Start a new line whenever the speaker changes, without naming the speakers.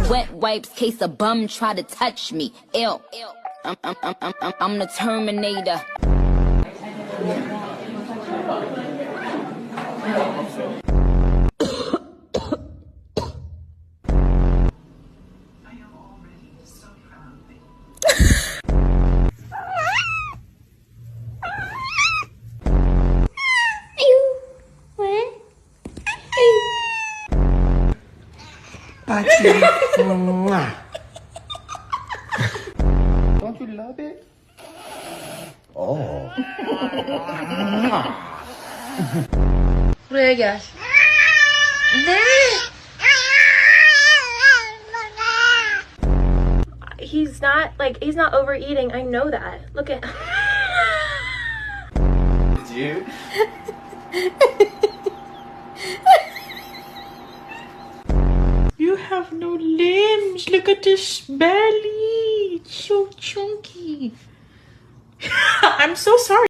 wet wipes case a bum try to touch me. Ew. I'm the Terminator.
Patty. Don't you love it? Oh.
Buraya gel. Ne? He's not overeating. I know that. Look at.
Did you?
You have no limbs. Look at this belly. It's so chunky. I'm so sorry.